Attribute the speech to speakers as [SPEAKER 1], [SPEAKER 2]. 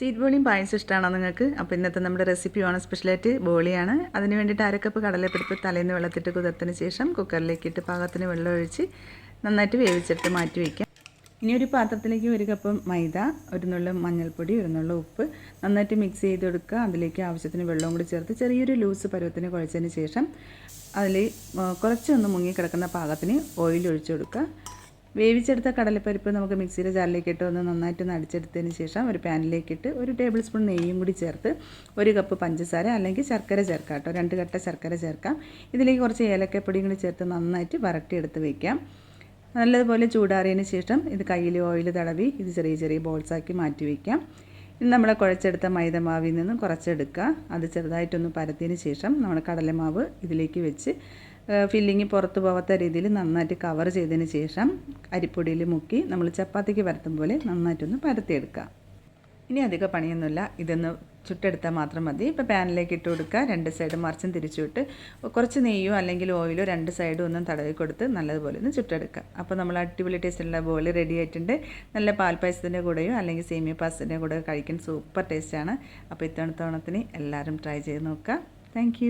[SPEAKER 1] Sweet ബോളിയും പായസം ഇഷ്ടമാണോ നിങ്ങൾക്ക്? അപ്പോൾ ഇന്നത്തെ നമ്മുടെ റെസിപ്പി ഓണം സ്പെഷ്യലായിട്ട് ബോളിയാണ്. അതിന് വേണ്ടിയിട്ട് അരക്കപ്പ് കടലപ്പരിപ്പ് തലേന്ന് വെള്ളത്തിട്ട് കുതിർത്തതിന് ശേഷം കുക്കറിലേക്ക് ഇട്ട് പാകത്തിന് വെള്ളം ഒഴിച്ച് നന്നായിട്ട് വേവിച്ചെടുത്ത് മാറ്റി വയ്ക്കാം. ഇനി ഒരു പാത്രത്തിലേക്ക് 1 കപ്പ് മൈദ, 1 നുള്ളു മഞ്ഞൾപ്പൊടി, 1 നുള്ളു ഉപ്പ് നന്നായിട്ട് മിക്സ് ചെയ്ത് കൊടുക്കുക. അതിലേക്ക് ആവശ്യത്തിന് വെള്ളവും കൂടി ചേർത്ത് ചെറിയൊരു ലൂസ് പരുവത്തിന് കുഴച്ചതിന് ശേഷം അതിൽ കുറച്ചൊന്ന് മുങ്ങിക്കിടക്കുന്ന പാകത്തിന് ഓയിൽ ഒഴിച്ചു കൊടുക്കുക. വേവിച്ചെടുത്ത കടലപ്പരിപ്പ് നമുക്ക് മിക്സിയുടെ ജാറിലേക്ക് ഇട്ട് ഒന്ന് നന്നായിട്ടൊന്ന് അടിച്ചെടുത്തതിന് ശേഷം ഒരു പാനിലേക്കിട്ട് 1 ടേബിൾ സ്പൂൺ നെയ്യും കൂടി ചേർത്ത് 1 കപ്പ് പഞ്ചസാര അല്ലെങ്കിൽ ശർക്കര ചേർക്കാം കേട്ടോ. 2 കട്ട ശർക്കര ചേർക്കാം. ഇതിലേക്ക് കുറച്ച് ഏലക്കപ്പൊടിയും കൂടി ചേർത്ത് നന്നായിട്ട് വരട്ടിയെടുത്ത് വയ്ക്കാം. നല്ലതുപോലെ ചൂടാറിയതിന് ശേഷം ഇത് കയ്യിൽ ഓയിൽ തടവി ഇത് ചെറിയ ചെറിയ ബോൾസാക്കി മാറ്റി വയ്ക്കാം. ഇനി നമ്മൾ കുഴച്ചെടുത്ത മൈദമാവിൽ നിന്നും കുറച്ചെടുക്കുക. അത് ചെറുതായിട്ടൊന്ന് പരത്തിയതിന് ശേഷം നമ്മൾ കടലമാവ് ഇതിലേക്ക് വെച്ച് ഫില്ലിങ് പുറത്ത് പോകാത്ത രീതിയിൽ നന്നായിട്ട് കവർ ചെയ്തതിന് ശേഷം അരിപ്പൊടിയിൽ മുക്കി നമ്മൾ ചപ്പാത്തിക്ക് പരത്തും പോലെ നന്നായിട്ടൊന്ന് പരത്തിയെടുക്കുക. ഇനി അധികം പണിയൊന്നുമില്ല, ഇതൊന്ന് ചുട്ടെടുത്താൽ മാത്രം മതി. ഇപ്പോൾ പാനിലേക്ക് ഇട്ട് കൊടുക്കുക. 2 സൈഡ് മറിച്ചും തിരിച്ചുവിട്ട് കുറച്ച് നെയ്യോ അല്ലെങ്കിൽ ഓയിലോ 2 സൈഡും ഒന്നും തടവി കൊടുത്ത് നല്ലതുപോലെ ഒന്ന് ചുട്ടെടുക്കുക. അപ്പോൾ നമ്മൾ അടിപൊളി ടേസ്റ്റുള്ള ബോളി റെഡി ആയിട്ടുണ്ട്. നല്ല പാൽപ്പായസത്തിൻ്റെ കൂടെയോ അല്ലെങ്കിൽ സേമിയ പായസത്തിൻ്റെ കൂടെയോ കഴിക്കാൻ സൂപ്പർ ടേസ്റ്റാണ്. അപ്പോൾ ഇത്തവണത്തെ ഓണത്തിന് എല്ലാവരും ട്രൈ ചെയ്ത് നോക്കുക. താങ്ക്